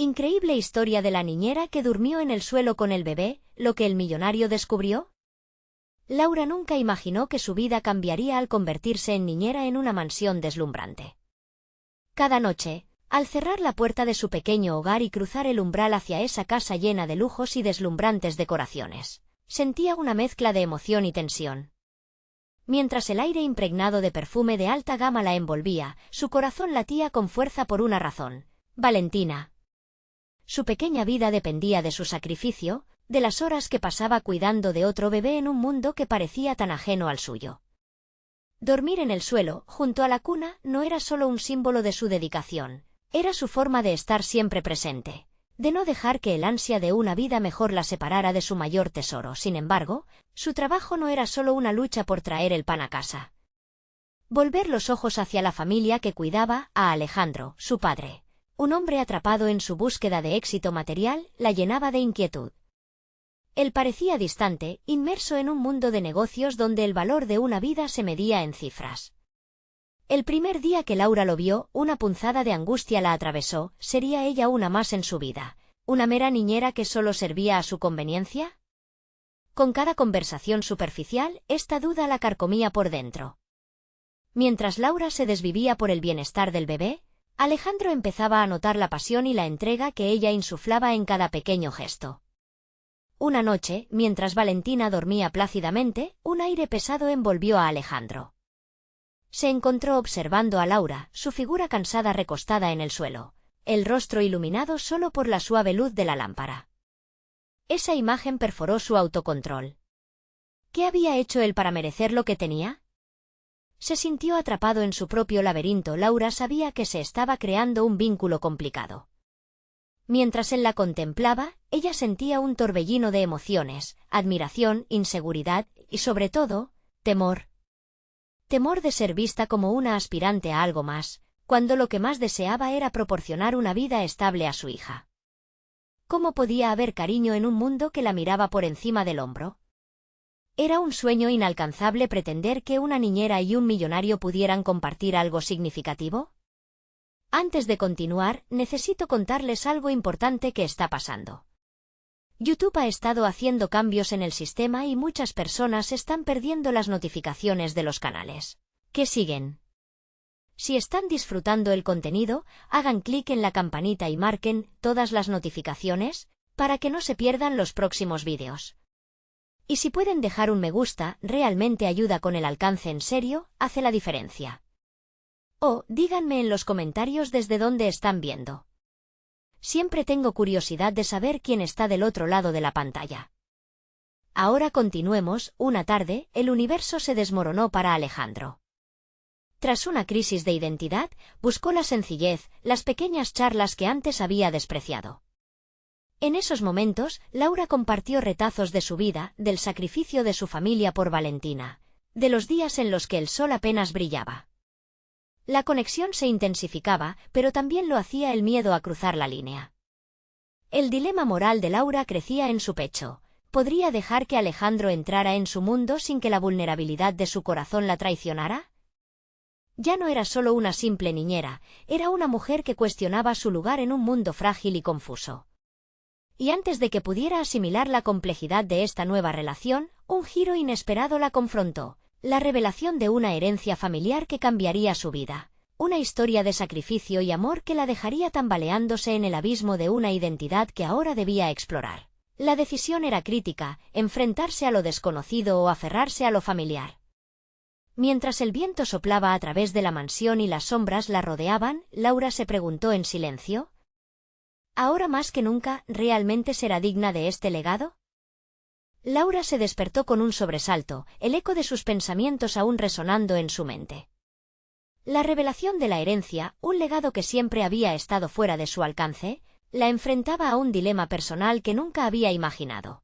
Increíble historia de la niñera que durmió en el suelo con el bebé, lo que el millonario descubrió. Laura nunca imaginó que su vida cambiaría al convertirse en niñera en una mansión deslumbrante. Cada noche, al cerrar la puerta de su pequeño hogar y cruzar el umbral hacia esa casa llena de lujos y deslumbrantes decoraciones, sentía una mezcla de emoción y tensión. Mientras el aire impregnado de perfume de alta gama la envolvía, su corazón latía con fuerza por una razón: Valentina. Su pequeña vida dependía de su sacrificio, de las horas que pasaba cuidando de otro bebé en un mundo que parecía tan ajeno al suyo. Dormir en el suelo, junto a la cuna, no era solo un símbolo de su dedicación, era su forma de estar siempre presente, de no dejar que el ansia de una vida mejor la separara de su mayor tesoro. Sin embargo, su trabajo no era solo una lucha por traer el pan a casa. Volver los ojos hacia la familia que cuidaba, a Alejandro, su padre, un hombre atrapado en su búsqueda de éxito material, la llenaba de inquietud. Él parecía distante, inmerso en un mundo de negocios donde el valor de una vida se medía en cifras. El primer día que Laura lo vio, una punzada de angustia la atravesó. ¿Sería ella una más en su vida, una mera niñera que solo servía a su conveniencia? Con cada conversación superficial, esta duda la carcomía por dentro. Mientras Laura se desvivía por el bienestar del bebé, Alejandro empezaba a notar la pasión y la entrega que ella insuflaba en cada pequeño gesto. Una noche, mientras Valentina dormía plácidamente, un aire pesado envolvió a Alejandro. Se encontró observando a Laura, su figura cansada recostada en el suelo, el rostro iluminado solo por la suave luz de la lámpara. Esa imagen perforó su autocontrol. ¿Qué había hecho él para merecer lo que tenía? Se sintió atrapado en su propio laberinto. Laura sabía que se estaba creando un vínculo complicado. Mientras él la contemplaba, ella sentía un torbellino de emociones: admiración, inseguridad y, sobre todo, temor. Temor de ser vista como una aspirante a algo más, cuando lo que más deseaba era proporcionar una vida estable a su hija. ¿Cómo podía haber cariño en un mundo que la miraba por encima del hombro? Era un sueño inalcanzable pretender que una niñera y un millonario pudieran compartir algo significativo. Antes de continuar, necesito contarles algo importante que está pasando. YouTube ha estado haciendo cambios en el sistema y muchas personas están perdiendo las notificaciones de los canales que siguen. Si están disfrutando el contenido, hagan clic en la campanita y marquen todas las notificaciones para que no se pierdan los próximos vídeos. Y si pueden dejar un me gusta, realmente ayuda con el alcance. En serio, hace la diferencia. O, díganme en los comentarios desde dónde están viendo. Siempre tengo curiosidad de saber quién está del otro lado de la pantalla. Ahora continuemos. Una tarde, el universo se desmoronó para Alejandro. Tras una crisis de identidad, buscó la sencillez, las pequeñas charlas que antes había despreciado. En esos momentos, Laura compartió retazos de su vida, del sacrificio de su familia por Valentina, de los días en los que el sol apenas brillaba. La conexión se intensificaba, pero también lo hacía el miedo a cruzar la línea. El dilema moral de Laura crecía en su pecho. ¿Podría dejar que Alejandro entrara en su mundo sin que la vulnerabilidad de su corazón la traicionara? Ya no era solo una simple niñera, era una mujer que cuestionaba su lugar en un mundo frágil y confuso. Y antes de que pudiera asimilar la complejidad de esta nueva relación, un giro inesperado la confrontó: la revelación de una herencia familiar que cambiaría su vida, una historia de sacrificio y amor que la dejaría tambaleándose en el abismo de una identidad que ahora debía explorar. La decisión era crítica: enfrentarse a lo desconocido o aferrarse a lo familiar. Mientras el viento soplaba a través de la mansión y las sombras la rodeaban, Laura se preguntó en silencio: ¿ahora más que nunca, realmente será digna de este legado? Laura se despertó con un sobresalto, el eco de sus pensamientos aún resonando en su mente. La revelación de la herencia, un legado que siempre había estado fuera de su alcance, la enfrentaba a un dilema personal que nunca había imaginado.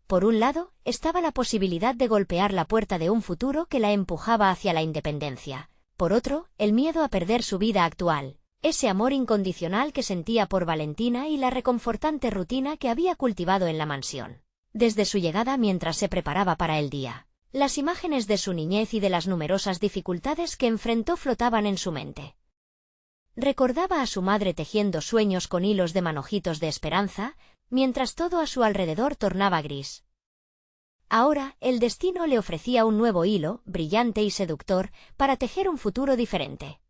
Por un lado, estaba la posibilidad de golpear la puerta de un futuro que la empujaba hacia la independencia. Por otro, el miedo a perder su vida actual, ese amor incondicional que sentía por Valentina y la reconfortante rutina que había cultivado en la mansión. Desde su llegada, mientras se preparaba para el día, las imágenes de su niñez y de las numerosas dificultades que enfrentó flotaban en su mente. Recordaba a su madre tejiendo sueños con hilos de manojitos de esperanza, mientras todo a su alrededor tornaba gris. Ahora, el destino le ofrecía un nuevo hilo, brillante y seductor, para tejer un futuro diferente.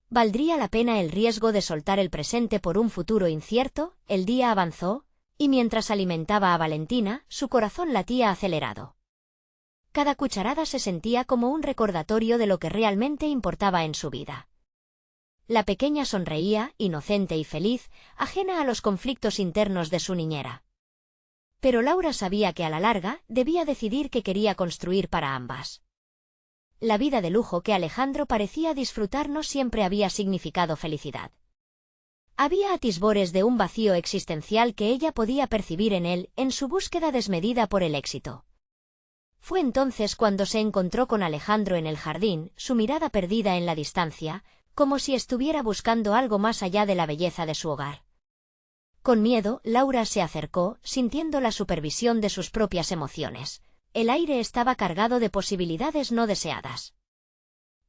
¿Valdría la pena el riesgo de soltar el presente por un futuro incierto? El día avanzó, y mientras alimentaba a Valentina, su corazón latía acelerado. Cada cucharada se sentía como un recordatorio de lo que realmente importaba en su vida. La pequeña sonreía, inocente y feliz, ajena a los conflictos internos de su niñera. Pero Laura sabía que a la larga debía decidir qué quería construir para ambas. La vida de lujo que Alejandro parecía disfrutar no siempre había significado felicidad. Había atisbores de un vacío existencial que ella podía percibir en él, en su búsqueda desmedida por el éxito. Fue entonces cuando se encontró con Alejandro en el jardín, su mirada perdida en la distancia, como si estuviera buscando algo más allá de la belleza de su hogar. Con miedo, Laura se acercó, sintiendo la supervisión de sus propias emociones. El aire estaba cargado de posibilidades no deseadas.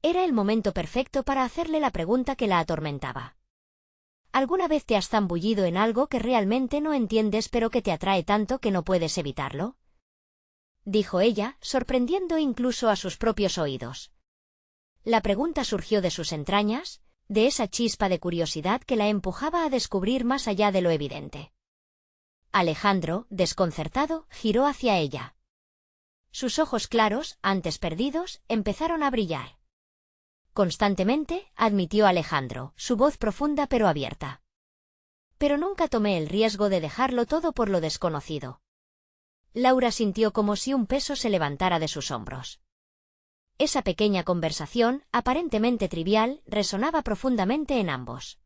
Era el momento perfecto para hacerle la pregunta que la atormentaba. ¿Alguna vez te has zambullido en algo que realmente no entiendes pero que te atrae tanto que no puedes evitarlo? Dijo ella, sorprendiendo incluso a sus propios oídos. La pregunta surgió de sus entrañas, de esa chispa de curiosidad que la empujaba a descubrir más allá de lo evidente. Alejandro, desconcertado, giró hacia ella. Sus ojos claros, antes perdidos, empezaron a brillar. Constantemente, admitió Alejandro, su voz profunda pero abierta. Pero nunca tomé el riesgo de dejarlo todo por lo desconocido. Laura sintió como si un peso se levantara de sus hombros. Esa pequeña conversación, aparentemente trivial, resonaba profundamente en ambos.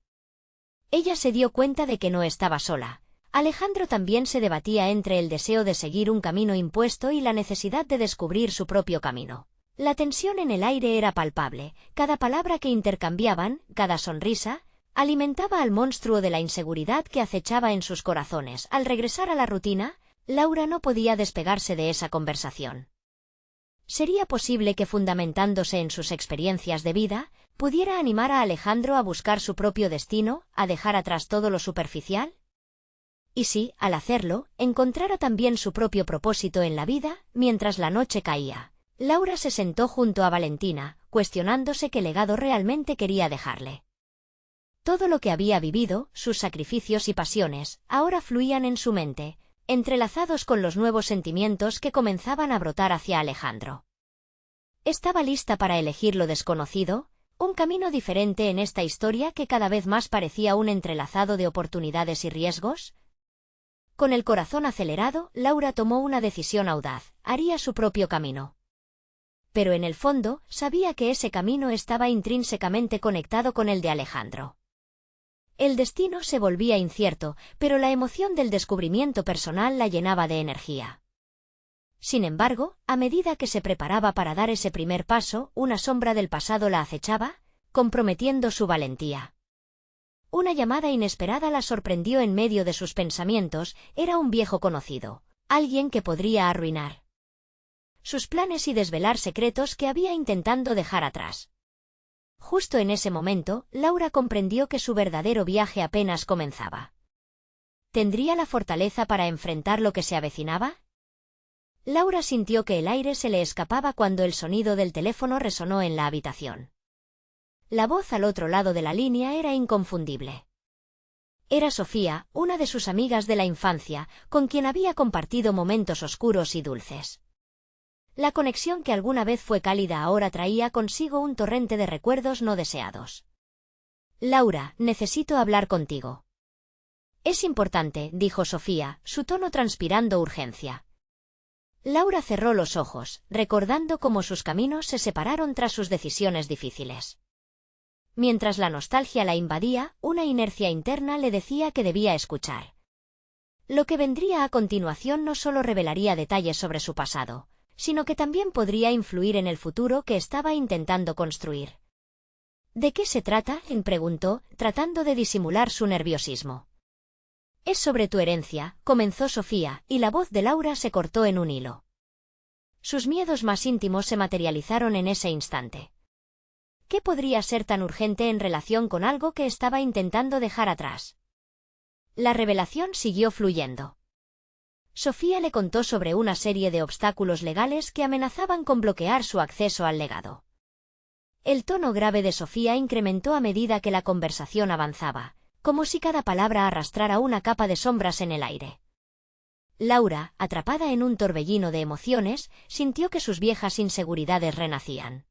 Ella se dio cuenta de que no estaba sola. Alejandro también se debatía entre el deseo de seguir un camino impuesto y la necesidad de descubrir su propio camino. La tensión en el aire era palpable, cada palabra que intercambiaban, cada sonrisa, alimentaba al monstruo de la inseguridad que acechaba en sus corazones. Al regresar a la rutina, Laura no podía despegarse de esa conversación. ¿Sería posible que, fundamentándose en sus experiencias de vida, pudiera animar a Alejandro a buscar su propio destino, a dejar atrás todo lo superficial? Y si, al hacerlo, encontrara también su propio propósito en la vida, mientras la noche caía. Laura se sentó junto a Valentina, cuestionándose qué legado realmente quería dejarle. Todo lo que había vivido, sus sacrificios y pasiones, ahora fluían en su mente, entrelazados con los nuevos sentimientos que comenzaban a brotar hacia Alejandro. ¿Estaba lista para elegir lo desconocido? Un camino diferente en esta historia que cada vez más parecía un entrelazado de oportunidades y riesgos. Con el corazón acelerado, Laura tomó una decisión audaz: haría su propio camino. Pero en el fondo, sabía que ese camino estaba intrínsecamente conectado con el de Alejandro. El destino se volvía incierto, pero la emoción del descubrimiento personal la llenaba de energía. Sin embargo, a medida que se preparaba para dar ese primer paso, una sombra del pasado la acechaba, comprometiendo su valentía. Una llamada inesperada la sorprendió en medio de sus pensamientos. Era un viejo conocido, alguien que podría arruinar sus planes y desvelar secretos que había intentado dejar atrás. Justo en ese momento, Laura comprendió que su verdadero viaje apenas comenzaba. ¿Tendría la fortaleza para enfrentar lo que se avecinaba? Laura sintió que el aire se le escapaba cuando el sonido del teléfono resonó en la habitación. La voz al otro lado de la línea era inconfundible. Era Sofía, una de sus amigas de la infancia, con quien había compartido momentos oscuros y dulces. La conexión que alguna vez fue cálida ahora traía consigo un torrente de recuerdos no deseados. «Laura, necesito hablar contigo». «Es importante», dijo Sofía, su tono transpirando urgencia. Laura cerró los ojos, recordando cómo sus caminos se separaron tras sus decisiones difíciles. Mientras la nostalgia la invadía, una inercia interna le decía que debía escuchar. Lo que vendría a continuación no solo revelaría detalles sobre su pasado, sino que también podría influir en el futuro que estaba intentando construir. ¿De qué se trata?, preguntó, tratando de disimular su nerviosismo. «Es sobre tu herencia», comenzó Sofía, y la voz de Laura se cortó en un hilo. Sus miedos más íntimos se materializaron en ese instante. ¿Qué podría ser tan urgente en relación con algo que estaba intentando dejar atrás? La revelación siguió fluyendo. Sofía le contó sobre una serie de obstáculos legales que amenazaban con bloquear su acceso al legado. El tono grave de Sofía incrementó a medida que la conversación avanzaba, como si cada palabra arrastrara una capa de sombras en el aire. Laura, atrapada en un torbellino de emociones, sintió que sus viejas inseguridades renacían.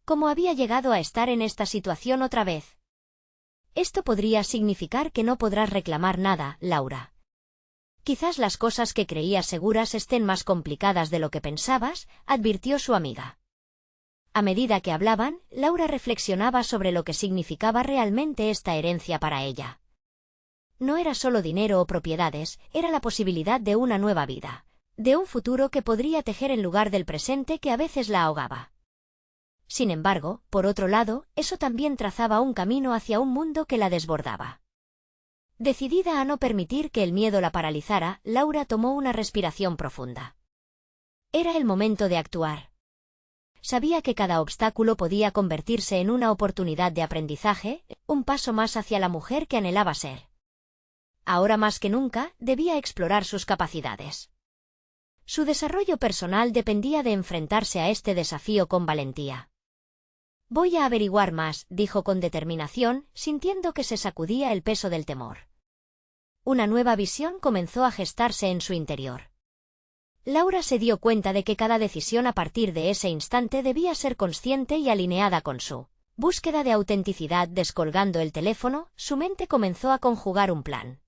¿Cómo había llegado a estar en esta situación otra vez? Esto podría significar que no podrás reclamar nada, Laura. Quizás las cosas que creías seguras estén más complicadas de lo que pensabas, advirtió su amiga. A medida que hablaban, Laura reflexionaba sobre lo que significaba realmente esta herencia para ella. No era solo dinero o propiedades, era la posibilidad de una nueva vida, de un futuro que podría tejer en lugar del presente que a veces la ahogaba. Sin embargo, por otro lado, eso también trazaba un camino hacia un mundo que la desbordaba. Decidida a no permitir que el miedo la paralizara, Laura tomó una respiración profunda. Era el momento de actuar. Sabía que cada obstáculo podía convertirse en una oportunidad de aprendizaje, un paso más hacia la mujer que anhelaba ser. Ahora más que nunca, debía explorar sus capacidades. Su desarrollo personal dependía de enfrentarse a este desafío con valentía. Voy a averiguar más, dijo con determinación, sintiendo que se sacudía el peso del temor. Una nueva visión comenzó a gestarse en su interior. Laura se dio cuenta de que cada decisión a partir de ese instante debía ser consciente y alineada con su búsqueda de autenticidad. Descolgando el teléfono, su mente comenzó a conjugar un plan.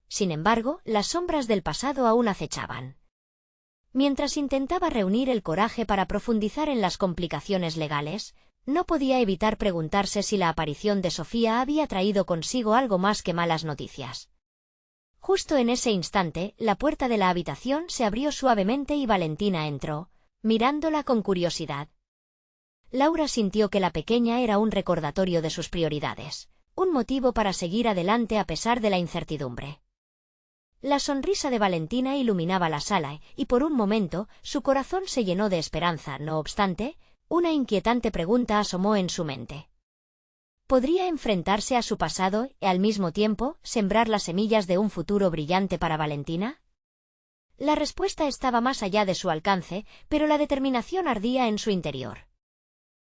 Sin embargo, las sombras del pasado aún acechaban. Mientras intentaba reunir el coraje para profundizar en las complicaciones legales, no podía evitar preguntarse si la aparición de Sofía había traído consigo algo más que malas noticias. Justo en ese instante, la puerta de la habitación se abrió suavemente y Valentina entró, mirándola con curiosidad. Laura sintió que la pequeña era un recordatorio de sus prioridades, un motivo para seguir adelante a pesar de la incertidumbre. La sonrisa de Valentina iluminaba la sala y por un momento su corazón se llenó de esperanza. No obstante, una inquietante pregunta asomó en su mente. ¿Podría enfrentarse a su pasado y, al mismo tiempo, sembrar las semillas de un futuro brillante para Valentina? La respuesta estaba más allá de su alcance, pero la determinación ardía en su interior.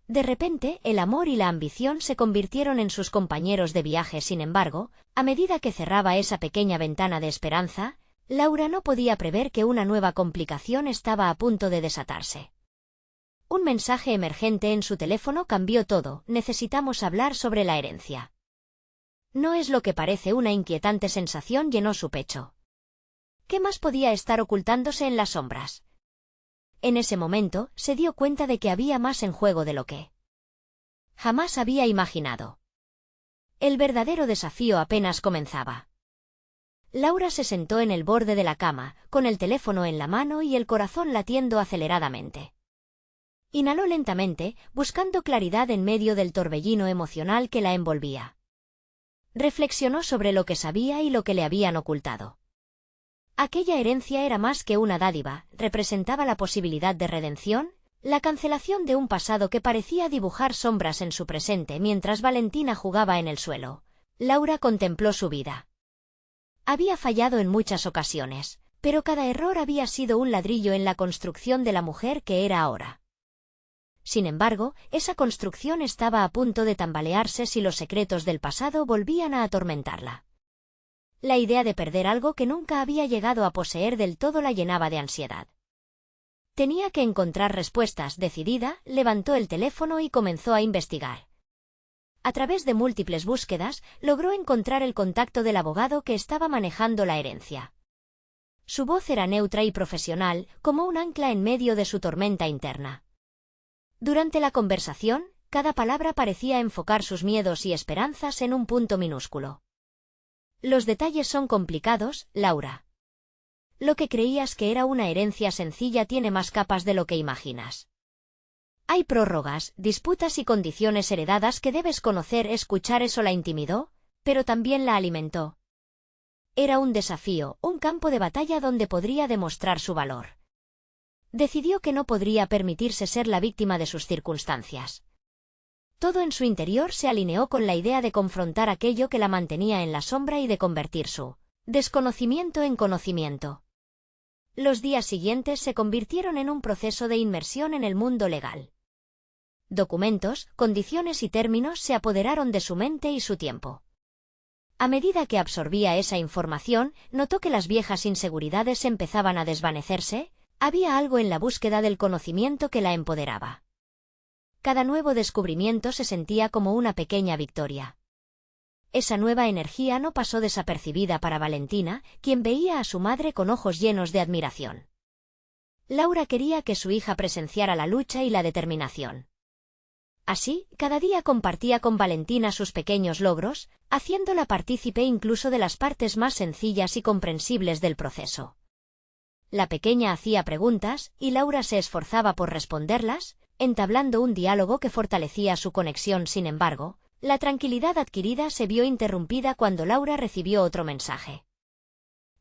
De repente, el amor y la ambición se convirtieron en sus compañeros de viaje. Sin embargo, a medida que cerraba esa pequeña ventana de esperanza, Laura no podía prever que una nueva complicación estaba a punto de desatarse. Un mensaje emergente en su teléfono cambió todo. Necesitamos hablar sobre la herencia. No es lo que parece. Una inquietante sensación llenó su pecho. ¿Qué más podía estar ocultándose en las sombras? En ese momento, se dio cuenta de que había más en juego de lo que jamás había imaginado. El verdadero desafío apenas comenzaba. Laura se sentó en el borde de la cama, con el teléfono en la mano y el corazón latiendo aceleradamente. Inhaló lentamente, buscando claridad en medio del torbellino emocional que la envolvía. Reflexionó sobre lo que sabía y lo que le habían ocultado. Aquella herencia era más que una dádiva, representaba la posibilidad de redención, la cancelación de un pasado que parecía dibujar sombras en su presente. Mientras Valentina jugaba en el suelo, Laura contempló su vida. Había fallado en muchas ocasiones, pero cada error había sido un ladrillo en la construcción de la mujer que era ahora. Sin embargo, esa construcción estaba a punto de tambalearse si los secretos del pasado volvían a atormentarla. La idea de perder algo que nunca había llegado a poseer del todo la llenaba de ansiedad. Tenía que encontrar respuestas. Decidida, levantó el teléfono y comenzó a investigar. A través de múltiples búsquedas, logró encontrar el contacto del abogado que estaba manejando la herencia. Su voz era neutra y profesional, como un ancla en medio de su tormenta interna. Durante la conversación, cada palabra parecía enfocar sus miedos y esperanzas en un punto minúsculo. Los detalles son complicados, Laura. Lo que creías que era una herencia sencilla tiene más capas de lo que imaginas. Hay prórrogas, disputas y condiciones heredadas que debes conocer. Escuchar eso la intimidó, pero también la alimentó. Era un desafío, un campo de batalla donde podría demostrar su valor. Decidió que no podría permitirse ser la víctima de sus circunstancias. Todo en su interior se alineó con la idea de confrontar aquello que la mantenía en la sombra y de convertir su desconocimiento en conocimiento. Los días siguientes se convirtieron en un proceso de inmersión en el mundo legal. Documentos, condiciones y términos se apoderaron de su mente y su tiempo. A medida que absorbía esa información, notó que las viejas inseguridades empezaban a desvanecerse. Había algo en la búsqueda del conocimiento que la empoderaba. Cada nuevo descubrimiento se sentía como una pequeña victoria. Esa nueva energía no pasó desapercibida para Valentina, quien veía a su madre con ojos llenos de admiración. Laura quería que su hija presenciara la lucha y la determinación. Así, cada día compartía con Valentina sus pequeños logros, haciéndola partícipe incluso de las partes más sencillas y comprensibles del proceso. La pequeña hacía preguntas, y Laura se esforzaba por responderlas, entablando un diálogo que fortalecía su conexión. Sin embargo, la tranquilidad adquirida se vio interrumpida cuando Laura recibió otro mensaje.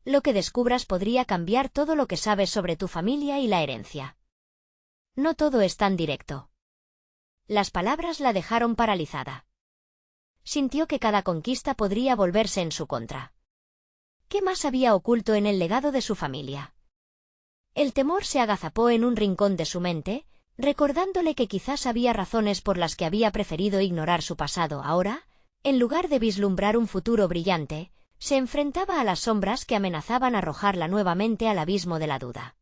Lo que descubras podría cambiar todo lo que sabes sobre tu familia y la herencia. No todo es tan directo. Las palabras la dejaron paralizada. Sintió que cada conquista podría volverse en su contra. ¿Qué más había oculto en el legado de su familia? El temor se agazapó en un rincón de su mente, recordándole que quizás había razones por las que había preferido ignorar su pasado. Ahora, en lugar de vislumbrar un futuro brillante, se enfrentaba a las sombras que amenazaban arrojarla nuevamente al abismo de la duda.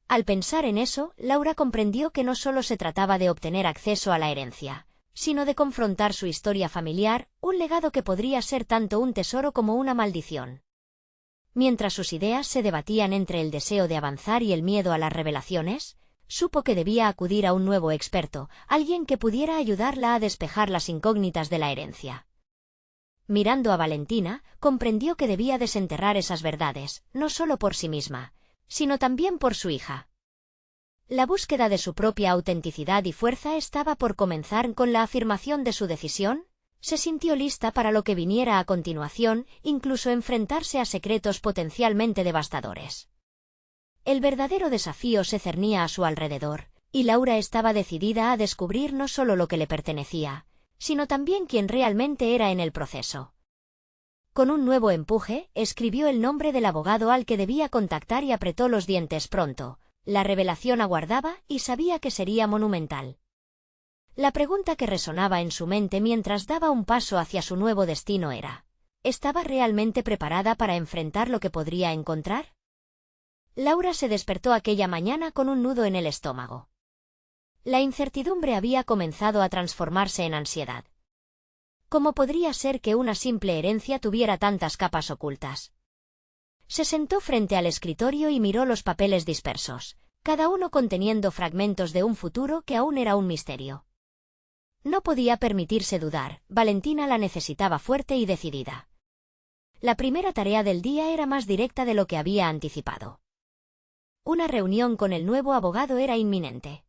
Al pensar en eso, Laura comprendió que no solo se trataba de obtener acceso a la herencia, sino de confrontar su historia familiar, un legado que podría ser tanto un tesoro como una maldición. Mientras sus ideas se debatían entre el deseo de avanzar y el miedo a las revelaciones, supo que debía acudir a un nuevo experto, alguien que pudiera ayudarla a despejar las incógnitas de la herencia. Mirando a Valentina, comprendió que debía desenterrar esas verdades, no solo por sí misma, sino también por su hija. La búsqueda de su propia autenticidad y fuerza estaba por comenzar. Con la afirmación de su decisión, se sintió lista para lo que viniera a continuación, incluso enfrentarse a secretos potencialmente devastadores. El verdadero desafío se cernía a su alrededor, y Laura estaba decidida a descubrir no solo lo que le pertenecía, sino también quién realmente era en el proceso. Con un nuevo empuje, escribió el nombre del abogado al que debía contactar y apretó los dientes pronto. La revelación aguardaba y sabía que sería monumental. La pregunta que resonaba en su mente mientras daba un paso hacia su nuevo destino era: ¿estaba realmente preparada para enfrentar lo que podría encontrar? Laura se despertó aquella mañana con un nudo en el estómago. La incertidumbre había comenzado a transformarse en ansiedad. ¿Cómo podría ser que una simple herencia tuviera tantas capas ocultas? Se sentó frente al escritorio y miró los papeles dispersos, cada uno conteniendo fragmentos de un futuro que aún era un misterio. No podía permitirse dudar, Valentina la necesitaba fuerte y decidida. La primera tarea del día era más directa de lo que había anticipado. Una reunión con el nuevo abogado era inminente.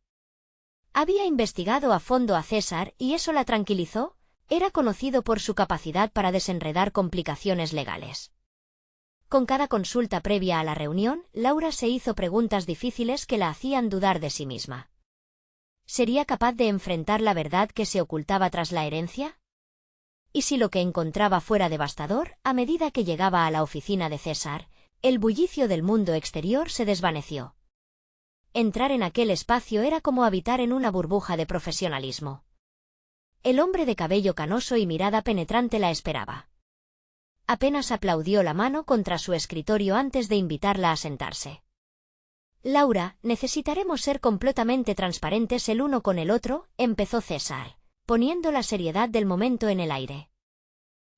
Había investigado a fondo a César y eso la tranquilizó. Era conocido por su capacidad para desenredar complicaciones legales. Con cada consulta previa a la reunión, Laura se hizo preguntas difíciles que la hacían dudar de sí misma. ¿Sería capaz de enfrentar la verdad que se ocultaba tras la herencia? ¿Y si lo que encontraba fuera devastador? A medida que llegaba a la oficina de César, el bullicio del mundo exterior se desvaneció. Entrar en aquel espacio era como habitar en una burbuja de profesionalismo. El hombre de cabello canoso y mirada penetrante la esperaba. Apenas aplaudió la mano contra su escritorio antes de invitarla a sentarse. Laura, necesitaremos ser completamente transparentes el uno con el otro, empezó César, poniendo la seriedad del momento en el aire.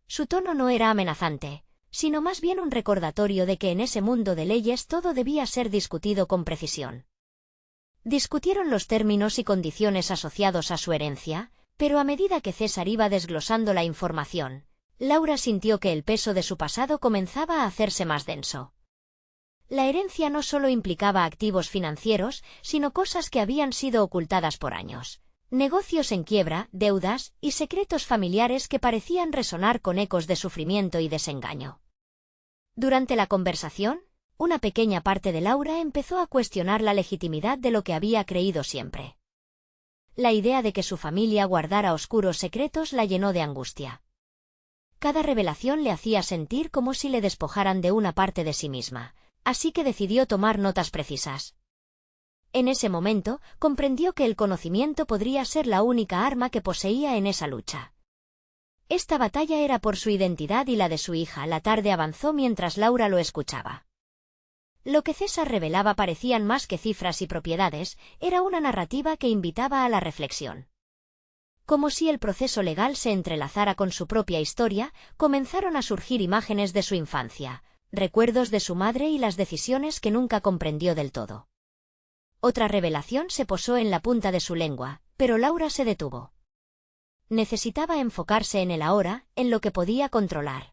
Su tono no era amenazante, sino más bien un recordatorio de que en ese mundo de leyes todo debía ser discutido con precisión. Discutieron los términos y condiciones asociados a su herencia, pero a medida que César iba desglosando la información, Laura sintió que el peso de su pasado comenzaba a hacerse más denso. La herencia no solo implicaba activos financieros, sino cosas que habían sido ocultadas por años. Negocios en quiebra, deudas y secretos familiares que parecían resonar con ecos de sufrimiento y desengaño. Durante la conversación, una pequeña parte de Laura empezó a cuestionar la legitimidad de lo que había creído siempre. La idea de que su familia guardara oscuros secretos la llenó de angustia. Cada revelación le hacía sentir como si le despojaran de una parte de sí misma, así que decidió tomar notas precisas. En ese momento, comprendió que el conocimiento podría ser la única arma que poseía en esa lucha. Esta batalla era por su identidad y la de su hija. La tarde avanzó mientras Laura lo escuchaba. Lo que César revelaba parecían más que cifras y propiedades, era una narrativa que invitaba a la reflexión. Como si el proceso legal se entrelazara con su propia historia, comenzaron a surgir imágenes de su infancia, recuerdos de su madre y las decisiones que nunca comprendió del todo. Otra revelación se posó en la punta de su lengua, pero Laura se detuvo. Necesitaba enfocarse en el ahora, en lo que podía controlar.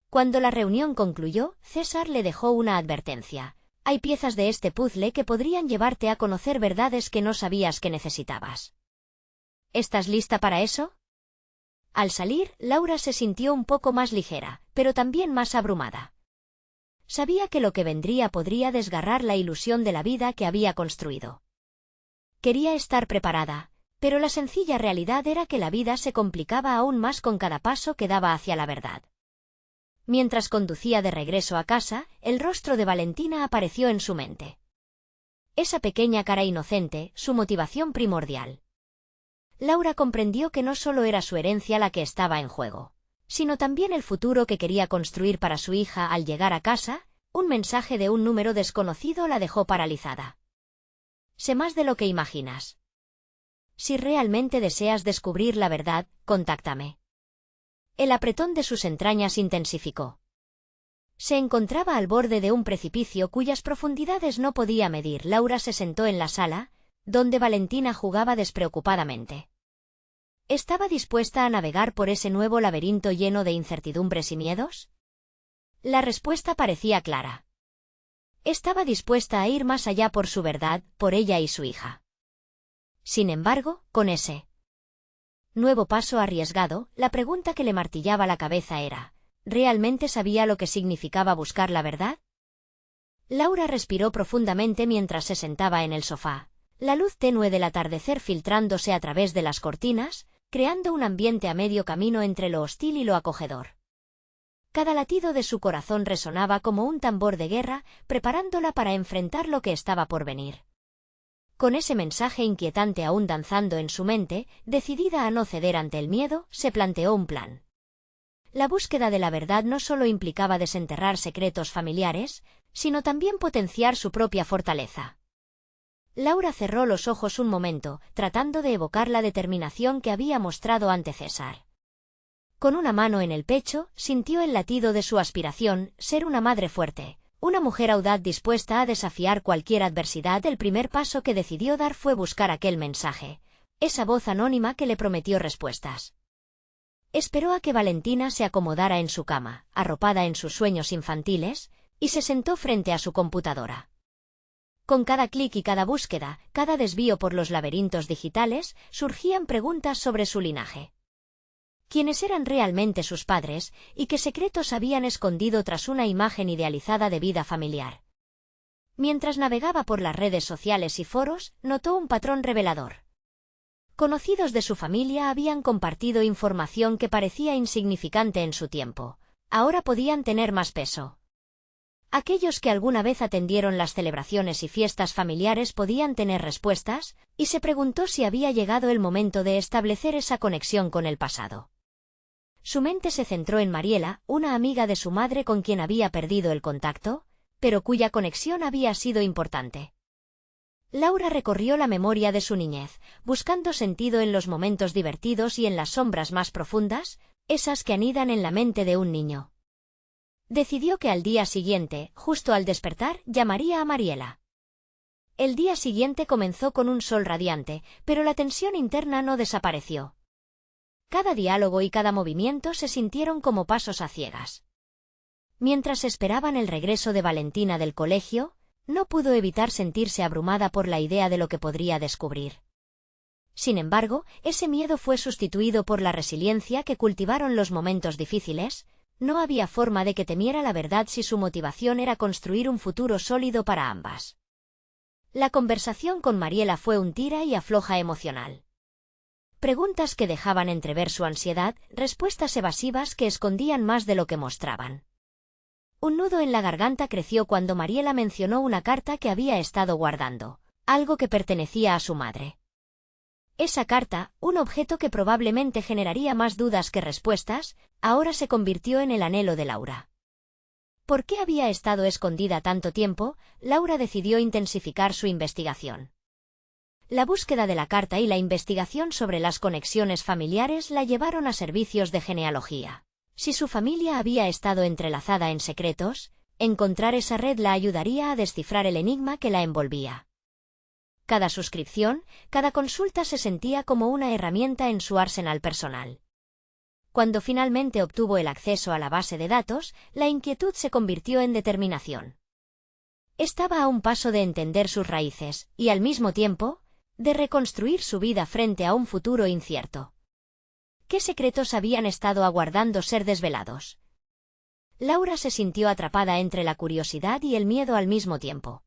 Cuando la reunión concluyó, César le dejó una advertencia. Hay piezas de este puzzle que podrían llevarte a conocer verdades que no sabías que necesitabas. ¿Estás lista para eso? Al salir, Laura se sintió un poco más ligera, pero también más abrumada. Sabía que lo que vendría podría desgarrar la ilusión de la vida que había construido. Quería estar preparada, pero la sencilla realidad era que la vida se complicaba aún más con cada paso que daba hacia la verdad. Mientras conducía de regreso a casa, el rostro de Valentina apareció en su mente. Esa pequeña cara inocente, su motivación primordial. Laura comprendió que no solo era su herencia la que estaba en juego, sino también el futuro que quería construir para su hija. Al llegar a casa, un mensaje de un número desconocido la dejó paralizada. Sé más de lo que imaginas. Si realmente deseas descubrir la verdad, contáctame. El apretón de sus entrañas intensificó. Se encontraba al borde de un precipicio cuyas profundidades no podía medir. Laura se sentó en la sala, donde Valentina jugaba despreocupadamente. ¿Estaba dispuesta a navegar por ese nuevo laberinto lleno de incertidumbres y miedos? La respuesta parecía clara. Estaba dispuesta a ir más allá por su verdad, por ella y su hija. Sin embargo, con ese nuevo paso arriesgado, la pregunta que le martillaba la cabeza era, ¿realmente sabía lo que significaba buscar la verdad? Laura respiró profundamente mientras se sentaba en el sofá, la luz tenue del atardecer filtrándose a través de las cortinas, creando un ambiente a medio camino entre lo hostil y lo acogedor. Cada latido de su corazón resonaba como un tambor de guerra, preparándola para enfrentar lo que estaba por venir. Con ese mensaje inquietante aún danzando en su mente, decidida a no ceder ante el miedo, se planteó un plan. La búsqueda de la verdad no solo implicaba desenterrar secretos familiares, sino también potenciar su propia fortaleza. Laura cerró los ojos un momento, tratando de evocar la determinación que había mostrado ante César. Con una mano en el pecho, sintió el latido de su aspiración, ser una madre fuerte. Una mujer audaz dispuesta a desafiar cualquier adversidad. El primer paso que decidió dar fue buscar aquel mensaje, esa voz anónima que le prometió respuestas. Esperó a que Valentina se acomodara en su cama, arropada en sus sueños infantiles, y se sentó frente a su computadora. Con cada clic y cada búsqueda, cada desvío por los laberintos digitales, surgían preguntas sobre su linaje. ¿Quiénes eran realmente sus padres, y qué secretos habían escondido tras una imagen idealizada de vida familiar? Mientras navegaba por las redes sociales y foros, notó un patrón revelador. Conocidos de su familia habían compartido información que parecía insignificante en su tiempo. Ahora podían tener más peso. Aquellos que alguna vez atendieron las celebraciones y fiestas familiares podían tener respuestas, y se preguntó si había llegado el momento de establecer esa conexión con el pasado. Su mente se centró en Mariela, una amiga de su madre con quien había perdido el contacto, pero cuya conexión había sido importante. Laura recorrió la memoria de su niñez, buscando sentido en los momentos divertidos y en las sombras más profundas, esas que anidan en la mente de un niño. Decidió que al día siguiente, justo al despertar, llamaría a Mariela. El día siguiente comenzó con un sol radiante, pero la tensión interna no desapareció. Cada diálogo y cada movimiento se sintieron como pasos a ciegas. Mientras esperaban el regreso de Valentina del colegio, no pudo evitar sentirse abrumada por la idea de lo que podría descubrir. Sin embargo, ese miedo fue sustituido por la resiliencia que cultivaron los momentos difíciles. No había forma de que temiera la verdad si su motivación era construir un futuro sólido para ambas. La conversación con Mariela fue un tira y afloja emocional. Preguntas que dejaban entrever su ansiedad, respuestas evasivas que escondían más de lo que mostraban. Un nudo en la garganta creció cuando Mariela mencionó una carta que había estado guardando, algo que pertenecía a su madre. Esa carta, un objeto que probablemente generaría más dudas que respuestas, ahora se convirtió en el anhelo de Laura. ¿Por qué había estado escondida tanto tiempo? Laura decidió intensificar su investigación. La búsqueda de la carta y la investigación sobre las conexiones familiares la llevaron a servicios de genealogía. Si su familia había estado entrelazada en secretos, encontrar esa red la ayudaría a descifrar el enigma que la envolvía. Cada suscripción, cada consulta se sentía como una herramienta en su arsenal personal. Cuando finalmente obtuvo el acceso a la base de datos, la inquietud se convirtió en determinación. Estaba a un paso de entender sus raíces, y al mismo tiempo, de reconstruir su vida frente a un futuro incierto. ¿Qué secretos habían estado aguardando ser desvelados? Laura se sintió atrapada entre la curiosidad y el miedo al mismo tiempo.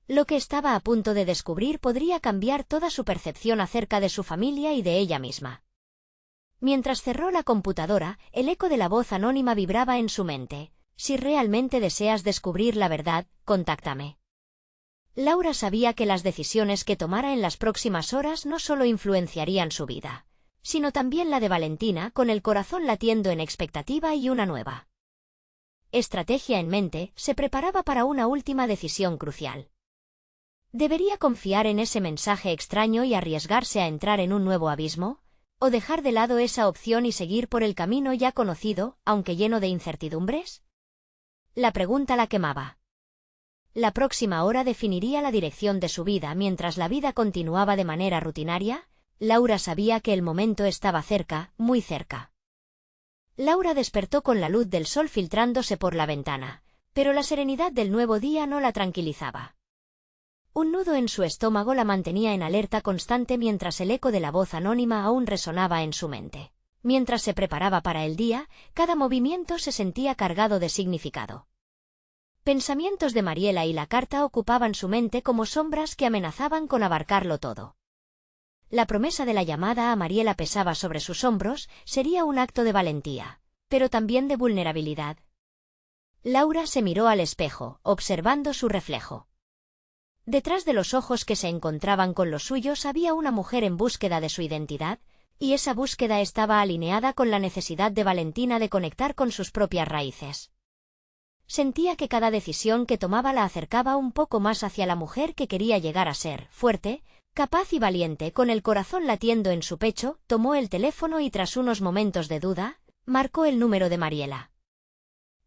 Lo que estaba a punto de descubrir podría cambiar toda su percepción acerca de su familia y de ella misma. Mientras cerró la computadora, el eco de la voz anónima vibraba en su mente. Si realmente deseas descubrir la verdad, contáctame. Laura sabía que las decisiones que tomara en las próximas horas no solo influenciarían su vida, sino también la de Valentina, con el corazón latiendo en expectativa y una nueva estrategia en mente, se preparaba para una última decisión crucial. ¿Debería confiar en ese mensaje extraño y arriesgarse a entrar en un nuevo abismo? ¿O dejar de lado esa opción y seguir por el camino ya conocido, aunque lleno de incertidumbres? La pregunta la quemaba. La próxima hora definiría la dirección de su vida. Mientras la vida continuaba de manera rutinaria, Laura sabía que el momento estaba cerca, muy cerca. Laura despertó con la luz del sol filtrándose por la ventana, pero la serenidad del nuevo día no la tranquilizaba. Un nudo en su estómago la mantenía en alerta constante mientras el eco de la voz anónima aún resonaba en su mente. Mientras se preparaba para el día, cada movimiento se sentía cargado de significado. Pensamientos de Mariela y la carta ocupaban su mente como sombras que amenazaban con abarcarlo todo. La promesa de la llamada a Mariela pesaba sobre sus hombros, sería un acto de valentía, pero también de vulnerabilidad. Laura se miró al espejo, observando su reflejo. Detrás de los ojos que se encontraban con los suyos había una mujer en búsqueda de su identidad, y esa búsqueda estaba alineada con la necesidad de Valentina de conectar con sus propias raíces. Sentía que cada decisión que tomaba la acercaba un poco más hacia la mujer que quería llegar a ser, fuerte, capaz y valiente. Con el corazón latiendo en su pecho, tomó el teléfono y tras unos momentos de duda, marcó el número de Mariela.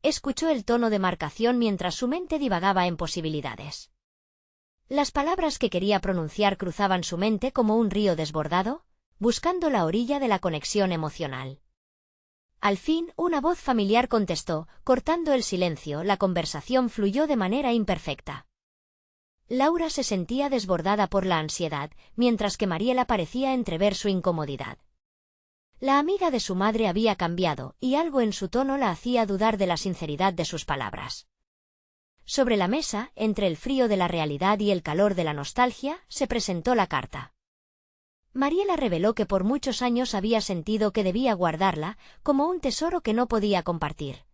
Escuchó el tono de marcación mientras su mente divagaba en posibilidades. Las palabras que quería pronunciar cruzaban su mente como un río desbordado, buscando la orilla de la conexión emocional. Al fin, una voz familiar contestó, cortando el silencio. La conversación fluyó de manera imperfecta. Laura se sentía desbordada por la ansiedad, mientras que Mariela parecía entrever su incomodidad. La amiga de su madre había cambiado, y algo en su tono la hacía dudar de la sinceridad de sus palabras. Sobre la mesa, entre el frío de la realidad y el calor de la nostalgia, se presentó la carta. Mariela reveló que por muchos años había sentido que debía guardarla, como un tesoro que no podía compartir.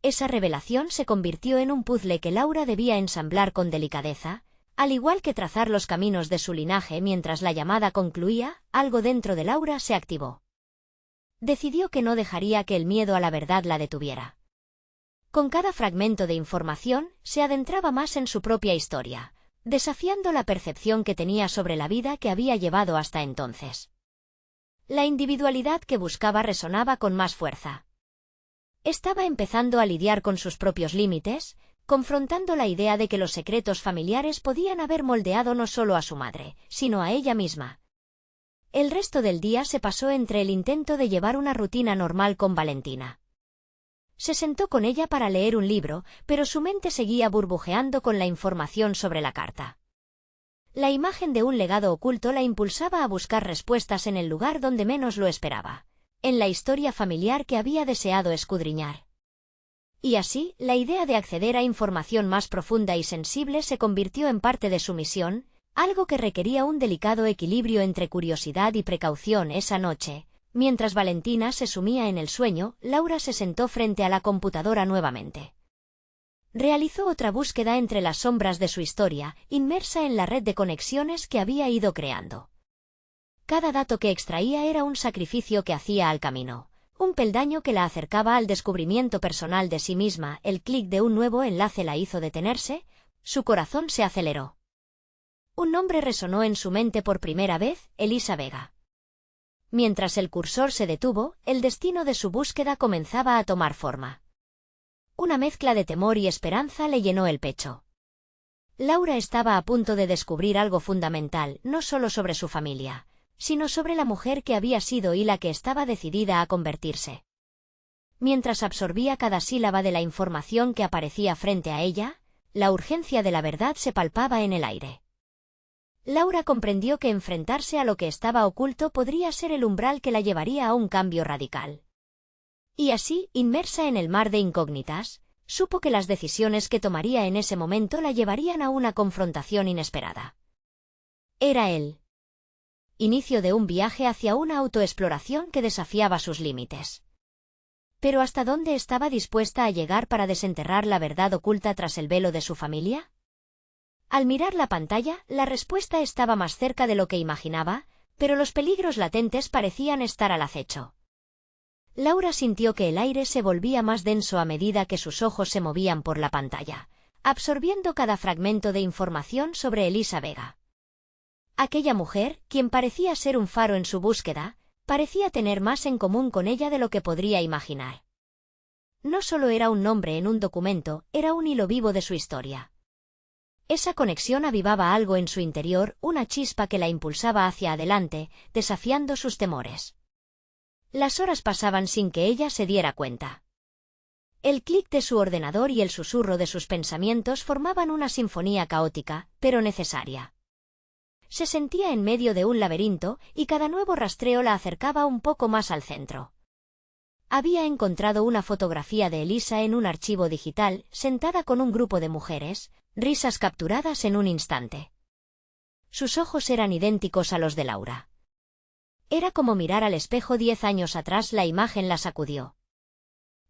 Esa revelación se convirtió en un puzzle que Laura debía ensamblar con delicadeza, al igual que trazar los caminos de su linaje. Mientras la llamada concluía, algo dentro de Laura se activó. Decidió que no dejaría que el miedo a la verdad la detuviera. Con cada fragmento de información, se adentraba más en su propia historia, desafiando la percepción que tenía sobre la vida que había llevado hasta entonces. La individualidad que buscaba resonaba con más fuerza. Estaba empezando a lidiar con sus propios límites, confrontando la idea de que los secretos familiares podían haber moldeado no solo a su madre, sino a ella misma. El resto del día se pasó entre el intento de llevar una rutina normal con Valentina. Se sentó con ella para leer un libro, pero su mente seguía burbujeando con la información sobre la carta. La imagen de un legado oculto la impulsaba a buscar respuestas en el lugar donde menos lo esperaba, en la historia familiar que había deseado escudriñar. Y así, la idea de acceder a información más profunda y sensible se convirtió en parte de su misión, algo que requería un delicado equilibrio entre curiosidad y precaución. Esa noche, mientras Valentina se sumía en el sueño, Laura se sentó frente a la computadora nuevamente. Realizó otra búsqueda entre las sombras de su historia, inmersa en la red de conexiones que había ido creando. Cada dato que extraía era un sacrificio que hacía al camino, un peldaño que la acercaba al descubrimiento personal de sí misma. El clic de un nuevo enlace la hizo detenerse, su corazón se aceleró. Un nombre resonó en su mente por primera vez: Elisa Vega. Mientras el cursor se detuvo, el destino de su búsqueda comenzaba a tomar forma. Una mezcla de temor y esperanza le llenó el pecho. Laura estaba a punto de descubrir algo fundamental, no solo sobre su familia, sino sobre la mujer que había sido y la que estaba decidida a convertirse. Mientras absorbía cada sílaba de la información que aparecía frente a ella, la urgencia de la verdad se palpaba en el aire. Laura comprendió que enfrentarse a lo que estaba oculto podría ser el umbral que la llevaría a un cambio radical. Y así, inmersa en el mar de incógnitas, supo que las decisiones que tomaría en ese momento la llevarían a una confrontación inesperada. Era el inicio de un viaje hacia una autoexploración que desafiaba sus límites. Pero ¿hasta dónde estaba dispuesta a llegar para desenterrar la verdad oculta tras el velo de su familia? Al mirar la pantalla, la respuesta estaba más cerca de lo que imaginaba, pero los peligros latentes parecían estar al acecho. Laura sintió que el aire se volvía más denso a medida que sus ojos se movían por la pantalla, absorbiendo cada fragmento de información sobre Elisa Vega. Aquella mujer, quien parecía ser un faro en su búsqueda, parecía tener más en común con ella de lo que podría imaginar. No solo era un nombre en un documento, era un hilo vivo de su historia. Esa conexión avivaba algo en su interior, una chispa que la impulsaba hacia adelante, desafiando sus temores. Las horas pasaban sin que ella se diera cuenta. El clic de su ordenador y el susurro de sus pensamientos formaban una sinfonía caótica, pero necesaria. Se sentía en medio de un laberinto, y cada nuevo rastreo la acercaba un poco más al centro. Había encontrado una fotografía de Elisa en un archivo digital, sentada con un grupo de mujeres, risas capturadas en un instante. Sus ojos eran idénticos a los de Laura. Era como mirar al espejo 10 años atrás. La imagen la sacudió.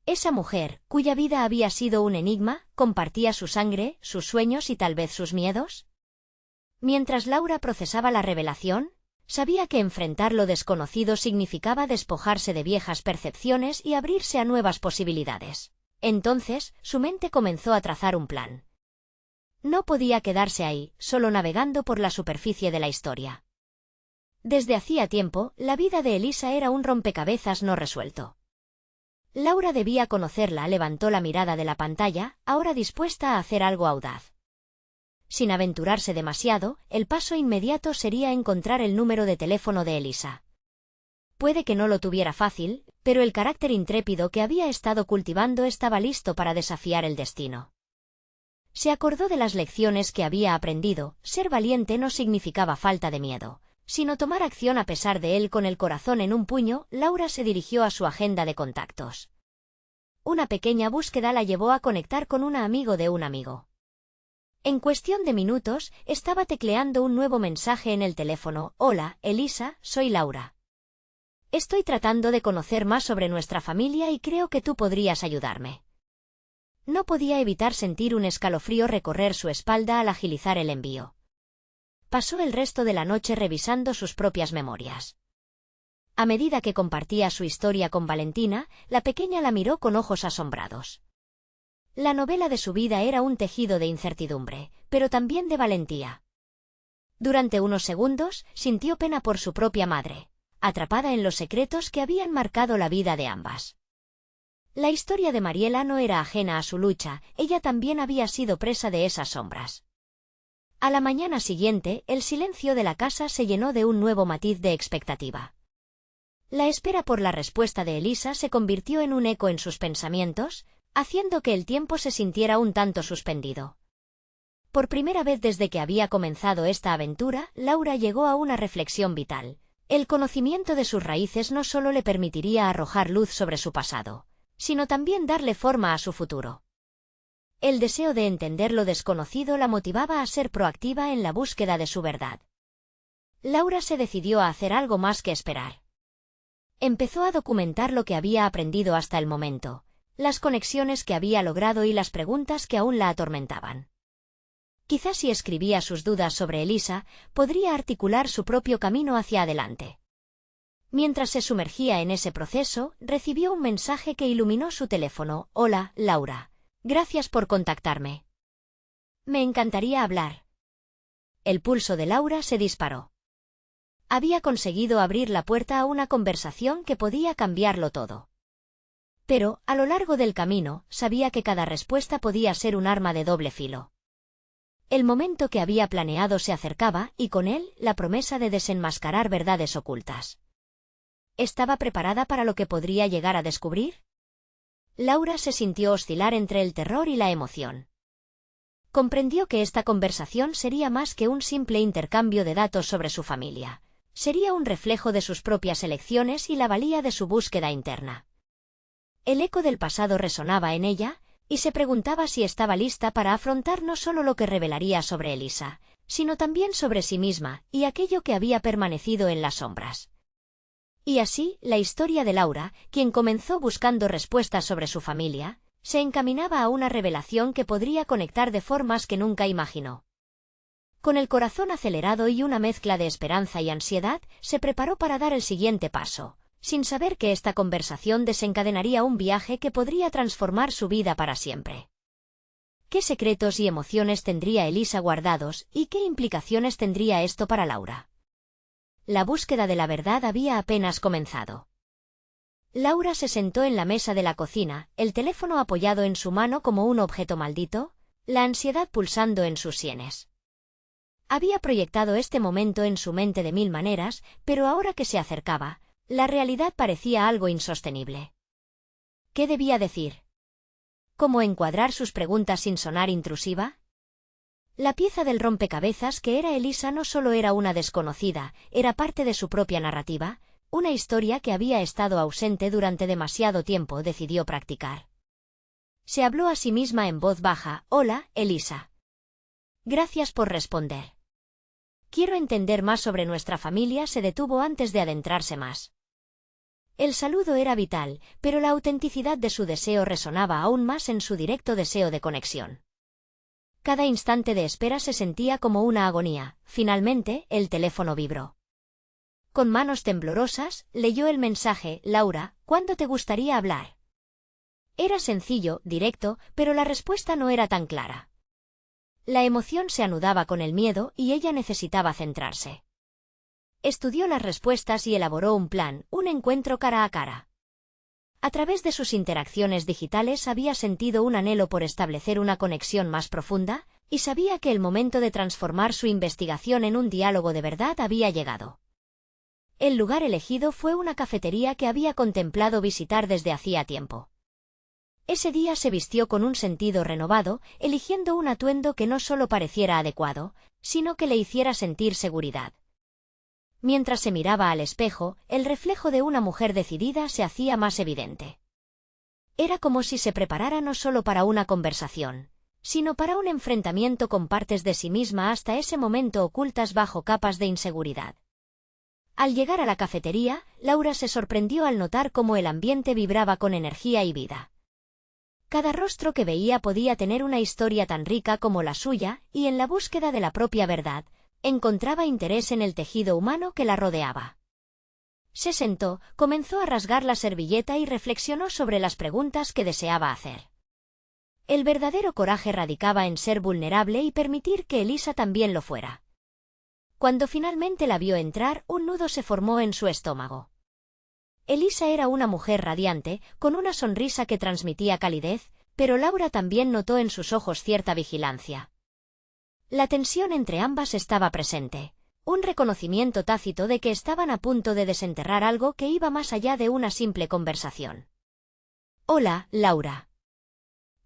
Esa mujer, cuya vida había sido un enigma, compartía su sangre, sus sueños y tal vez sus miedos. Mientras Laura procesaba la revelación, sabía que enfrentar lo desconocido significaba despojarse de viejas percepciones y abrirse a nuevas posibilidades. Entonces, su mente comenzó a trazar un plan. No podía quedarse ahí, solo navegando por la superficie de la historia. Desde hacía tiempo, la vida de Elisa era un rompecabezas no resuelto. Laura debía conocerla. Levantó la mirada de la pantalla, ahora dispuesta a hacer algo audaz. Sin aventurarse demasiado, el paso inmediato sería encontrar el número de teléfono de Elisa. Puede que no lo tuviera fácil, pero el carácter intrépido que había estado cultivando estaba listo para desafiar el destino. Se acordó de las lecciones que había aprendido. Ser valiente no significaba falta de miedo, sino tomar acción a pesar de él. Con el corazón en un puño, Laura se dirigió a su agenda de contactos. Una pequeña búsqueda la llevó a conectar con un amigo de un amigo. En cuestión de minutos, estaba tecleando un nuevo mensaje en el teléfono. Hola, Elisa, soy Laura. Estoy tratando de conocer más sobre nuestra familia y creo que tú podrías ayudarme. No podía evitar sentir un escalofrío recorrer su espalda al agilizar el envío. Pasó el resto de la noche revisando sus propias memorias. A medida que compartía su historia con Valentina, la pequeña la miró con ojos asombrados. La novela de su vida era un tejido de incertidumbre, pero también de valentía. Durante unos segundos, sintió pena por su propia madre, atrapada en los secretos que habían marcado la vida de ambas. La historia de Mariela no era ajena a su lucha, ella también había sido presa de esas sombras. A la mañana siguiente, el silencio de la casa se llenó de un nuevo matiz de expectativa. La espera por la respuesta de Elisa se convirtió en un eco en sus pensamientos, haciendo que el tiempo se sintiera un tanto suspendido. Por primera vez desde que había comenzado esta aventura, Laura llegó a una reflexión vital. El conocimiento de sus raíces no solo le permitiría arrojar luz sobre su pasado, sino también darle forma a su futuro. El deseo de entender lo desconocido la motivaba a ser proactiva en la búsqueda de su verdad. Laura se decidió a hacer algo más que esperar. Empezó a documentar lo que había aprendido hasta el momento, las conexiones que había logrado y las preguntas que aún la atormentaban. Quizás si escribía sus dudas sobre Elisa, podría articular su propio camino hacia adelante. Mientras se sumergía en ese proceso, recibió un mensaje que iluminó su teléfono. «Hola, Laura. Gracias por contactarme. Me encantaría hablar». El pulso de Laura se disparó. Había conseguido abrir la puerta a una conversación que podía cambiarlo todo. Pero, a lo largo del camino, sabía que cada respuesta podía ser un arma de doble filo. El momento que había planeado se acercaba, y con él, la promesa de desenmascarar verdades ocultas. ¿Estaba preparada para lo que podría llegar a descubrir? Laura se sintió oscilar entre el terror y la emoción. Comprendió que esta conversación sería más que un simple intercambio de datos sobre su familia. Sería un reflejo de sus propias elecciones y la valía de su búsqueda interna. El eco del pasado resonaba en ella, y se preguntaba si estaba lista para afrontar no solo lo que revelaría sobre Elisa, sino también sobre sí misma y aquello que había permanecido en las sombras. Y así, la historia de Laura, quien comenzó buscando respuestas sobre su familia, se encaminaba a una revelación que podría conectar de formas que nunca imaginó. Con el corazón acelerado y una mezcla de esperanza y ansiedad, se preparó para dar el siguiente paso, sin saber que esta conversación desencadenaría un viaje que podría transformar su vida para siempre. ¿Qué secretos y emociones tendría Elisa guardados, y qué implicaciones tendría esto para Laura? La búsqueda de la verdad había apenas comenzado. Laura se sentó en la mesa de la cocina, el teléfono apoyado en su mano como un objeto maldito, la ansiedad pulsando en sus sienes. Había proyectado este momento en su mente de mil maneras, pero ahora que se acercaba, la realidad parecía algo insostenible. ¿Qué debía decir? ¿Cómo encuadrar sus preguntas sin sonar intrusiva? La pieza del rompecabezas que era Elisa no solo era una desconocida, era parte de su propia narrativa, una historia que había estado ausente durante demasiado tiempo. Decidió practicar. Se habló a sí misma en voz baja. «Hola, Elisa. Gracias por responder. Quiero entender más sobre nuestra familia». Se detuvo antes de adentrarse más. El saludo era vital, pero la autenticidad de su deseo resonaba aún más en su directo deseo de conexión. Cada instante de espera se sentía como una agonía. Finalmente, el teléfono vibró. Con manos temblorosas, leyó el mensaje. «Laura, ¿cuándo te gustaría hablar?». Era sencillo, directo, pero la respuesta no era tan clara. La emoción se anudaba con el miedo y ella necesitaba centrarse. Estudió las respuestas y elaboró un plan, un encuentro cara a cara. A través de sus interacciones digitales había sentido un anhelo por establecer una conexión más profunda, y sabía que el momento de transformar su investigación en un diálogo de verdad había llegado. El lugar elegido fue una cafetería que había contemplado visitar desde hacía tiempo. Ese día se vistió con un sentido renovado, eligiendo un atuendo que no solo pareciera adecuado, sino que le hiciera sentir seguridad. Mientras se miraba al espejo, el reflejo de una mujer decidida se hacía más evidente. Era como si se preparara no solo para una conversación, sino para un enfrentamiento con partes de sí misma hasta ese momento ocultas bajo capas de inseguridad. Al llegar a la cafetería, Laura se sorprendió al notar cómo el ambiente vibraba con energía y vida. Cada rostro que veía podía tener una historia tan rica como la suya, y en la búsqueda de la propia verdad, encontraba interés en el tejido humano que la rodeaba. Se sentó, comenzó a rasgar la servilleta y reflexionó sobre las preguntas que deseaba hacer. El verdadero coraje radicaba en ser vulnerable y permitir que Elisa también lo fuera. Cuando finalmente la vio entrar, un nudo se formó en su estómago. Elisa era una mujer radiante, con una sonrisa que transmitía calidez, pero Laura también notó en sus ojos cierta vigilancia. La tensión entre ambas estaba presente, un reconocimiento tácito de que estaban a punto de desenterrar algo que iba más allá de una simple conversación. «Hola, Laura.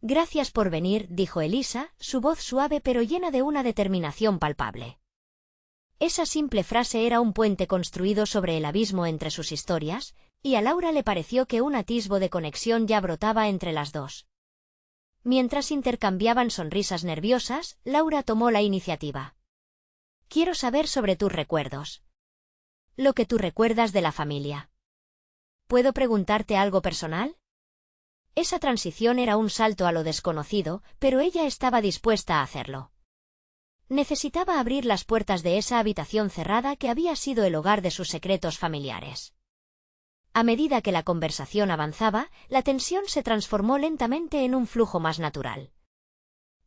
Gracias por venir», dijo Elisa, su voz suave pero llena de una determinación palpable. Esa simple frase era un puente construido sobre el abismo entre sus historias, y a Laura le pareció que un atisbo de conexión ya brotaba entre las dos. Mientras intercambiaban sonrisas nerviosas, Laura tomó la iniciativa. Quiero saber sobre tus recuerdos. Lo que tú recuerdas de la familia. ¿Puedo preguntarte algo personal? Esa transición era un salto a lo desconocido, pero ella estaba dispuesta a hacerlo. Necesitaba abrir las puertas de esa habitación cerrada que había sido el hogar de sus secretos familiares. A medida que la conversación avanzaba, la tensión se transformó lentamente en un flujo más natural.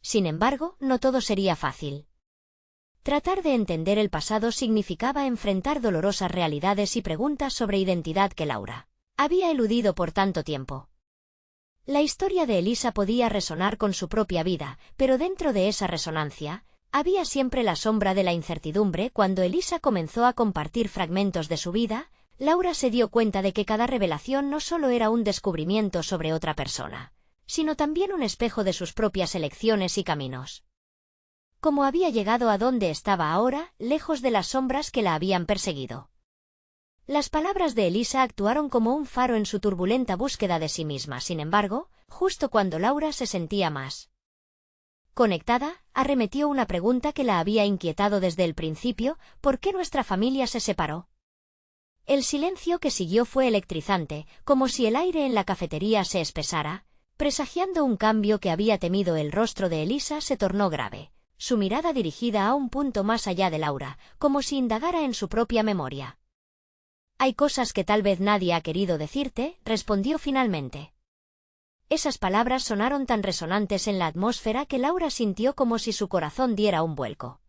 Sin embargo, no todo sería fácil. Tratar de entender el pasado significaba enfrentar dolorosas realidades y preguntas sobre identidad que Laura había eludido por tanto tiempo. La historia de Elisa podía resonar con su propia vida, pero dentro de esa resonancia, había siempre la sombra de la incertidumbre. Cuando Elisa comenzó a compartir fragmentos de su vida, Laura se dio cuenta de que cada revelación no solo era un descubrimiento sobre otra persona, sino también un espejo de sus propias elecciones y caminos. Cómo había llegado a donde estaba ahora, lejos de las sombras que la habían perseguido. Las palabras de Elisa actuaron como un faro en su turbulenta búsqueda de sí misma. Sin embargo, justo cuando Laura se sentía más conectada, arremetió una pregunta que la había inquietado desde el principio: ¿por qué nuestra familia se separó? El silencio que siguió fue electrizante, como si el aire en la cafetería se espesara, presagiando un cambio que había temido. El rostro de Elisa se tornó grave, su mirada dirigida a un punto más allá de Laura, como si indagara en su propia memoria. Hay cosas que tal vez nadie ha querido decirte, respondió finalmente. Esas palabras sonaron tan resonantes en la atmósfera que Laura sintió como si su corazón diera un vuelco.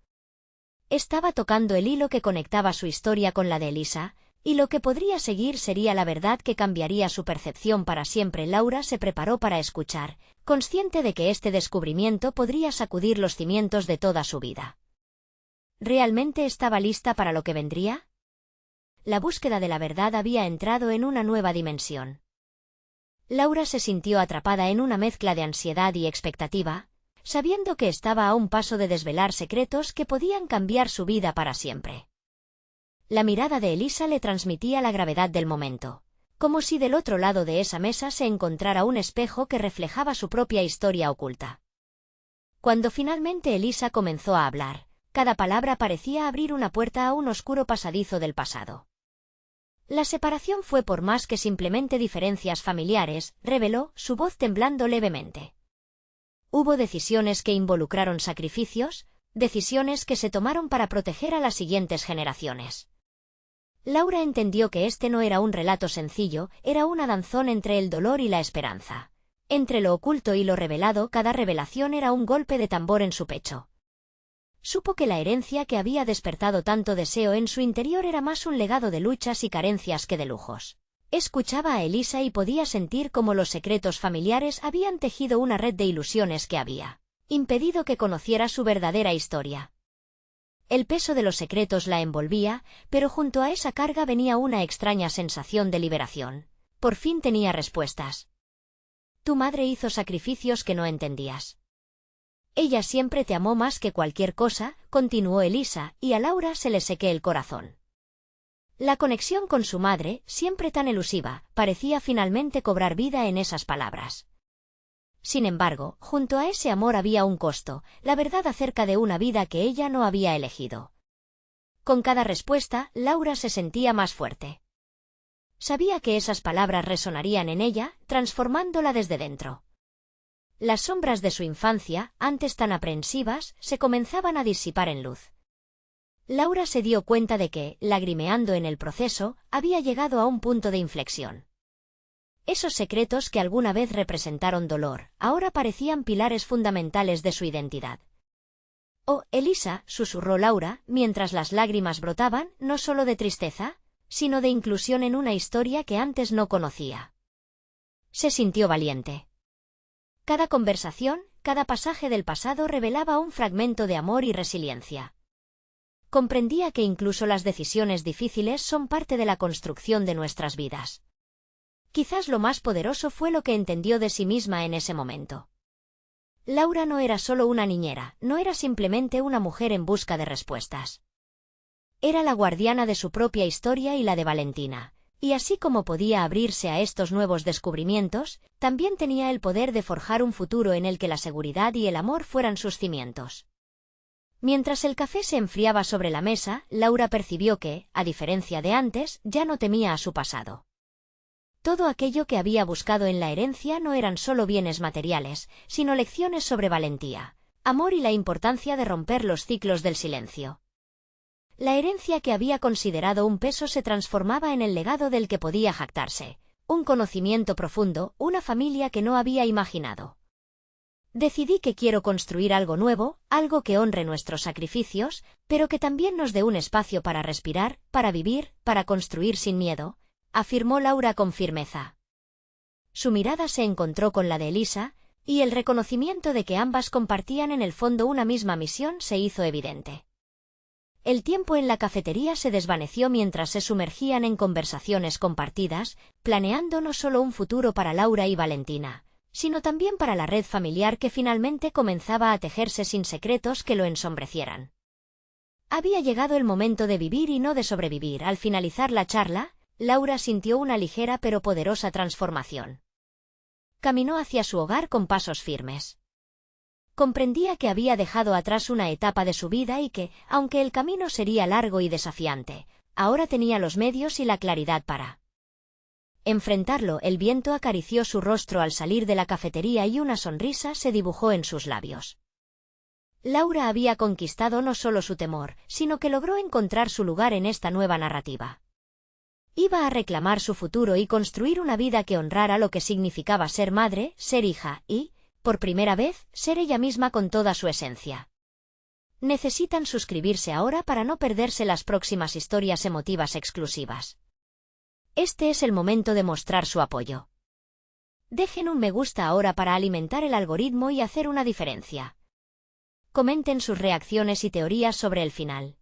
Estaba tocando el hilo que conectaba su historia con la de Elisa, y lo que podría seguir sería la verdad que cambiaría su percepción para siempre. Laura se preparó para escuchar, consciente de que este descubrimiento podría sacudir los cimientos de toda su vida. ¿Realmente estaba lista para lo que vendría? La búsqueda de la verdad había entrado en una nueva dimensión. Laura se sintió atrapada en una mezcla de ansiedad y expectativa, sabiendo que estaba a un paso de desvelar secretos que podían cambiar su vida para siempre. La mirada de Elisa le transmitía la gravedad del momento, como si del otro lado de esa mesa se encontrara un espejo que reflejaba su propia historia oculta. Cuando finalmente Elisa comenzó a hablar, cada palabra parecía abrir una puerta a un oscuro pasadizo del pasado. La separación fue por más que simplemente diferencias familiares, reveló, su voz temblando levemente. Hubo decisiones que involucraron sacrificios, decisiones que se tomaron para proteger a las siguientes generaciones. Laura entendió que este no era un relato sencillo, era una danzón entre el dolor y la esperanza. Entre lo oculto y lo revelado, cada revelación era un golpe de tambor en su pecho. Supo que la herencia que había despertado tanto deseo en su interior era más un legado de luchas y carencias que de lujos. Escuchaba a Elisa y podía sentir cómo los secretos familiares habían tejido una red de ilusiones que había impedido que conociera su verdadera historia. El peso de los secretos la envolvía, pero junto a esa carga venía una extraña sensación de liberación. Por fin tenía respuestas. Tu madre hizo sacrificios que no entendías. Ella siempre te amó más que cualquier cosa, continuó Elisa, y a Laura se le sequé el corazón. La conexión con su madre, siempre tan elusiva, parecía finalmente cobrar vida en esas palabras. Sin embargo, junto a ese amor había un costo, la verdad acerca de una vida que ella no había elegido. Con cada respuesta, Laura se sentía más fuerte. Sabía que esas palabras resonarían en ella, transformándola desde dentro. Las sombras de su infancia, antes tan aprensivas, se comenzaban a disipar en luz. Laura se dio cuenta de que, lagrimeando en el proceso, había llegado a un punto de inflexión. Esos secretos que alguna vez representaron dolor, ahora parecían pilares fundamentales de su identidad. Oh, Elisa, susurró Laura, mientras las lágrimas brotaban, no solo de tristeza, sino de inclusión en una historia que antes no conocía. Se sintió valiente. Cada conversación, cada pasaje del pasado revelaba un fragmento de amor y resiliencia. Comprendía que incluso las decisiones difíciles son parte de la construcción de nuestras vidas. Quizás lo más poderoso fue lo que entendió de sí misma en ese momento. Laura no era solo una niñera, no era simplemente una mujer en busca de respuestas. Era la guardiana de su propia historia y la de Valentina, Y así como podía abrirse a estos nuevos descubrimientos, también tenía el poder de forjar un futuro en el que la seguridad y el amor fueran sus cimientos. Mientras el café se enfriaba sobre la mesa, Laura percibió que, a diferencia de antes, ya no temía a su pasado. Todo aquello que había buscado en la herencia no eran solo bienes materiales, sino lecciones sobre valentía, amor y la importancia de romper los ciclos del silencio. La herencia que había considerado un peso se transformaba en el legado del que podía jactarse, un conocimiento profundo, una familia que no había imaginado. Decidí que quiero construir algo nuevo, algo que honre nuestros sacrificios, pero que también nos dé un espacio para respirar, para vivir, para construir sin miedo, afirmó Laura con firmeza. Su mirada se encontró con la de Elisa, y el reconocimiento de que ambas compartían en el fondo una misma misión se hizo evidente. El tiempo en la cafetería se desvaneció mientras se sumergían en conversaciones compartidas, planeando no solo un futuro para Laura y Valentina, sino también para la red familiar que finalmente comenzaba a tejerse sin secretos que lo ensombrecieran. Había llegado el momento de vivir y no de sobrevivir. Al finalizar la charla, Laura sintió una ligera pero poderosa transformación. Caminó hacia su hogar con pasos firmes. Comprendía que había dejado atrás una etapa de su vida y que, aunque el camino sería largo y desafiante, ahora tenía los medios y la claridad para enfrentarlo. El viento acarició su rostro al salir de la cafetería y una sonrisa se dibujó en sus labios. Laura había conquistado no solo su temor, sino que logró encontrar su lugar en esta nueva narrativa. Iba a reclamar su futuro y construir una vida que honrara lo que significaba ser madre, ser hija y, por primera vez, ser ella misma con toda su esencia. Necesitan suscribirse ahora para no perderse las próximas historias emotivas exclusivas. Este es el momento de mostrar su apoyo. Dejen un me gusta ahora para alimentar el algoritmo y hacer una diferencia. Comenten sus reacciones y teorías sobre el final.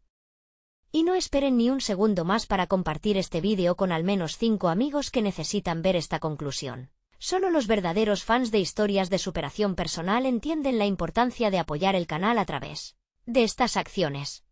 Y no esperen ni un segundo más para compartir este vídeo con al menos 5 amigos que necesitan ver esta conclusión. Solo los verdaderos fans de historias de superación personal entienden la importancia de apoyar el canal a través de estas acciones.